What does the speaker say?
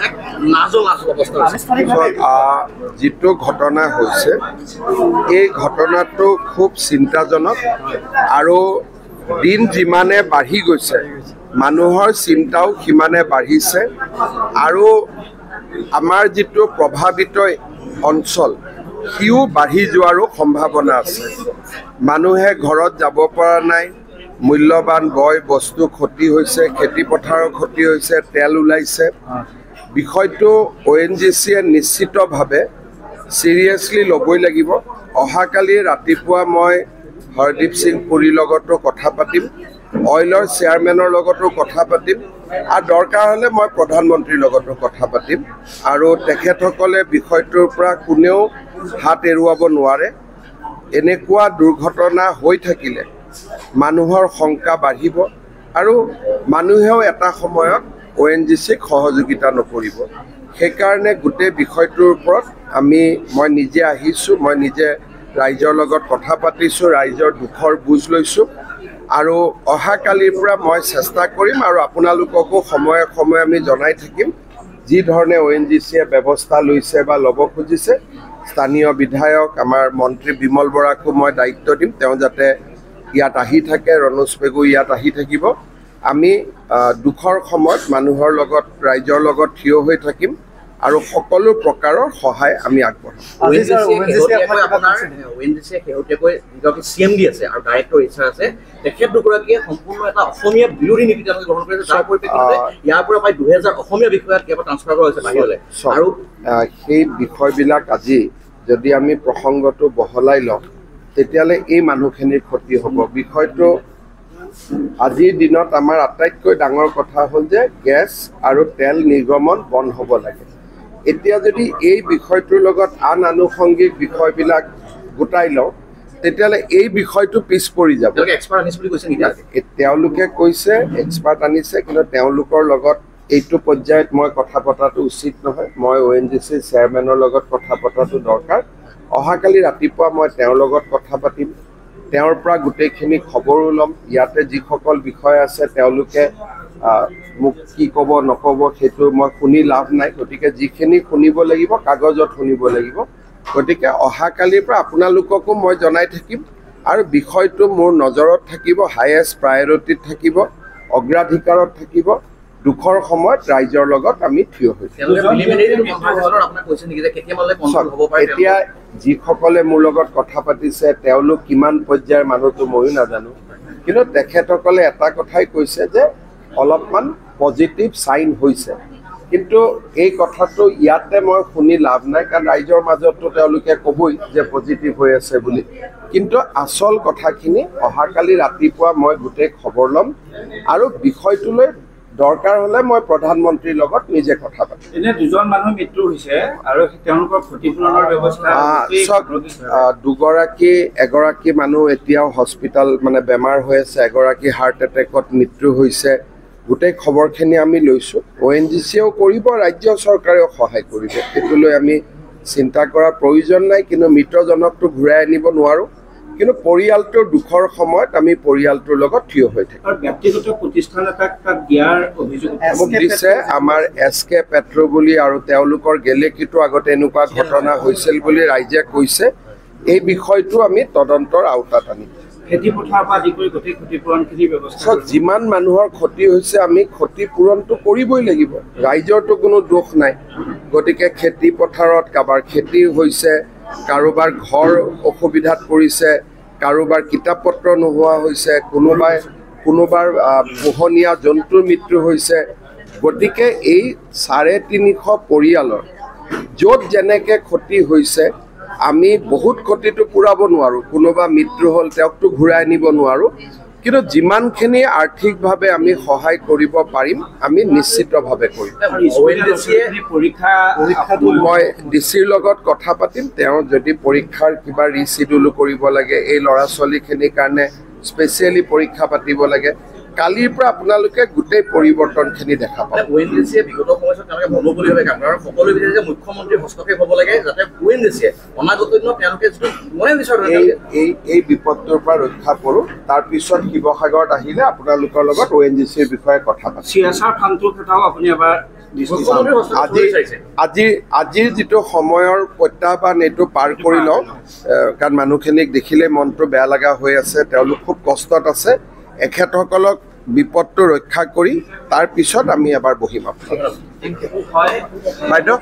এক নাজল অৱস্থা যিটো ঘটনা হৈছে এই ঘটনাটো খুব চিন্তাজনক আৰু দিন যিমানে বাঢ়ি গৈছে মানুহৰ চিন্তাও সিমানে বাঢ়িছে আৰু আমাৰ যিটো প্ৰভাৱিত অঞ্চল সিও বাঢ়ি যোৱাৰো সম্ভাৱনা আছে মানুহে ঘৰত যাব পৰা নাই মূল্যৱান বয় বস্তু ক্ষতি হৈছে খেতি পথাৰৰ ক্ষতি হৈছে তেল ওলাইছে বিষয়টো ONGCয়ে নিশ্চিতভাৱে সিৰিয়াসলি ল'বই লাগিব অহাকালি ৰাতিপুৱা মই হৰদীপ সিং পুৰীৰ লগতো কথা পাতিম অইলৰ চেয়াৰমেনৰ লগতো কথা পাতিম আৰু দৰকাৰ হ'লে মই প্ৰধানমন্ত্ৰীৰ লগতো কথা পাতিম আৰু তেখেতসকলে বিষয়টোৰ পৰা কোনেও হাত এৰুৱাব নোৱাৰে এনেকুৱা দুৰ্ঘটনা হৈ থাকিলে মানুহৰ শংকা বাঢ়িব আৰু মানুহেও এটা সময়ত ONGCক সহযোগিতা নকৰিব সেইকাৰণে গোটেই বিষয়টোৰ ওপৰত মই নিজে আহিছোঁ মই নিজে ৰাইজৰ লগত কথা পাতিছোঁ ৰাইজৰ দুখৰ বুজ লৈছোঁ আৰু অহাকালিৰ পৰা মই চেষ্টা কৰিম আৰু আপোনালোককো সময়ে সময়ে আমি জনাই থাকিম যি ধৰণে ONGCয়ে ব্যৱস্থা লৈছে বা ল'ব খুজিছে স্থানীয় বিধায়ক আমাৰ মন্ত্ৰী বিমল বৰাকো মই দায়িত্ব দিম তেওঁ যাতে ইয়াত আহি থাকে ৰণোজ পেগু ইয়াত আহি থাকিব আমি দুখৰ সময়ত মানুহৰ লগত ৰাইজৰ লগত থিয় হৈ থাকিম আৰু সকলো প্ৰকাৰৰ সহায় আমি আগবঢ়াম ONGCয়ে শেহতীয়াকৈ যিগৰাকী CMD আছে আৰু ডাইৰেক্টৰ ইচ্ছা আছে তেখেত দুগৰাকীয়ে সম্পূৰ্ণ এটা অসমীয়া বিৰোধী নীতি তেওঁলোকে গ্ৰহণ কৰিছে যাৰ পৰিপ্ৰেক্ষিততে ইয়াৰ পৰা প্ৰায় 2000 অসমীয়া বিষয়াত কেৱল ট্ৰান্সফাৰ কৰা হৈছে বাহিৰলৈ আৰু সেই বিষয়বিলাক আজি যদি আমি প্ৰসংগটো বহলাই লওঁ তেতিয়ালে এই মানুহখিনিৰ ক্ষতি হ'ব বিষয়টো আজিৰ দিনত আমাৰ আটাইতকৈ ডাঙৰ কথা হ'ল যে গেছ আৰু তেল নিৰ্গমন বন্ধ হ'ব লাগে এতিয়া যদি এই বিষয়টোৰ লগত আন আনুষংগিক বিষয়বিলাক গোটাই লওঁ তেতিয়ালে এই বিষয়টো পিছ পৰি যাব তেওঁলোকে কৈছে এক্সপাৰ্ট আনিছে কিন্তু তেওঁলোকৰ লগত এইটো পৰ্যায়ত মই কথা পতাটো উচিত নহয় মই ONGC চেয়াৰমেনৰ লগত কথা পতাটো দৰকাৰ অহাকালি ৰাতিপুৱা মই তেওঁৰ লগত কথা পাতিম তেওঁৰ পৰা গোটেইখিনি খবৰো ল'ম ইয়াতে যিসকল বিষয় আছে তেওঁলোকে মোক কি ক'ব নক'ব সেইটো মই শুনি লাভ নাই গতিকে যিখিনি শুনিব লাগিব কাগজত শুনিব লাগিব গতিকে অহাকালিৰ পৰা আপোনালোককো মই জনাই থাকিম আৰু বিষয়টো মোৰ নজৰত থাকিব হাইয়েষ্ট প্ৰায়ৰিটিত থাকিব অগ্ৰাধিকাৰত থাকিব দুখৰ সময়ত ৰাইজৰ লগত আমি থিয় হৈছোঁ এতিয়া যিসকলে মোৰ লগত কথা পাতিছে তেওঁলোক কিমান পৰ্যায়ৰ মানুহটো ময়ো নাজানো কিন্তু তেখেতসকলে এটা কথাই কৈছে যে অলপমান পজিটিভ চাইন হৈছে কিন্তু এই কথাটো ইয়াতে মই শুনি লাভ নাই কাৰণ ৰাইজৰ মাজতো তেওঁলোকে ক'বই যে পজিটিভ হৈ আছে বুলি কিন্তু আচল কথাখিনি অহাকালি ৰাতিপুৱা মই গোটেই খবৰ ল'ম আৰু বিষয়টোলৈ দৰকাৰ হ'লে মই প্ৰধানমন্ত্ৰীৰ লগত নিজে কথা পাতিম এনে দুজন মানুহ মৃত্যু হৈছে আৰু তেওঁলোকৰ ক্ষতিপূৰণৰ ব্যৱস্থা এগৰাকী মানুহ এতিয়াও হস্পিটেল মানে বেমাৰ হৈ আছে এগৰাকী হাৰ্ট এটেকত মৃত্যু হৈছে গোটেই খবৰখিনি আমি লৈছোঁ ONGCয়েও কৰিব ৰাজ্য চৰকাৰেও সহায় কৰিব এইটোলৈ আমি চিন্তা কৰাৰ প্ৰয়োজন নাই কিন্তু মৃতজনকটো ঘূৰাই আনিব নোৱাৰোঁ কিন্তু পৰিয়ালটোৰ দুখৰ সময়ত আমি পৰিয়ালটোৰ লগত থিয় হৈ থাকিম আৰু ব্যক্তিগত প্ৰতিষ্ঠান এটাক তাক দিয়াৰ অভিযোগ দিছে আমাৰ SK পেট্ৰ বুলি আৰু তেওঁলোকৰ গেলেকীটো আগতে এনেকুৱা ঘটনা হৈছিল বুলি ৰাইজে কৈছে এই বিষয়টো আমি তদন্তৰ আওতাত আনিম খেতি পথাৰৰ পৰা আদি কৰি গোটেই ক্ষতিপূৰণখিনি ব্যৱস্থা যিমান মানুহৰ ক্ষতি হৈছে আমি ক্ষতিপূৰণটো কৰিবই লাগিব ৰাইজৰতো কোনো দোষ নাই গতিকে খেতি পথাৰত কাৰোবাৰ খেতি হৈছে কাৰোবাৰ ঘৰ অসুবিধাত পৰিছে কাৰোবাৰ কিতাপ পত্ৰ নোহোৱা হৈছে কোনোবাৰ পোহনীয়া জন্তুৰ মৃত্যু হৈছে গতিকে এই 350 পৰিয়ালৰ য'ত যেনেকৈ ক্ষতি হৈছে আমি বহুত ক্ষতিটো পূৰাব নোৱাৰোঁ কোনোবা মৃত্যু হ'ল তেওঁকতো ঘূৰাই আনিব নোৱাৰোঁ কিন্তু যিমানখিনি আৰ্থিকভাৱে আমি সহায় কৰিব পাৰিম আমি নিশ্চিতভাৱে কৰিম মই ডিচিৰ লগত কথা পাতিম তেওঁ যদি পৰীক্ষাৰ কিবা ৰিচিডিউল কৰিব লাগে এই ল'ৰা ছোৱালীখিনিৰ কাৰণে স্পেচিয়েলি পৰীক্ষা পাতিব লাগে কালিৰ পৰা আপোনালোকে গোটেই পৰিৱৰ্তনখিনি দেখা পাব ONGCয়ে বিগত সময়ত তেওঁলোকে মনোবলীভাৱে কাম কৰে আৰু সকলো বিচাৰে যে মুখ্যমন্ত্ৰীৰ হস্তক্ষেপ হ'ব লাগে যাতে ONGCয়ে অনাগত দিনত তেওঁলোকে যিটো মনে বিচাৰে এই বিপদটোৰ পৰা ৰক্ষা কৰোঁ তাৰপিছত শিৱসাগৰত আহিলে আপোনালোকৰ লগত ONGCৰ বিষয়ে কথা পাতিম CSR ফাণ্ডটোৰ কথাও আপুনি এবাৰ আজিৰ যিটো সময়ৰ প্ৰত্যাহ্বান এইটো পাৰ কৰি লওঁ, কাৰণ মানুহখিনিক দেখিলে মনটো বেয়া লগা হৈ আছে, তেওঁলোক খুব কষ্টত আছে। এখেতসকলক বিপদটো ৰক্ষা কৰি তাৰ পিছত আমি এবাৰ বহিম। বাইদেউ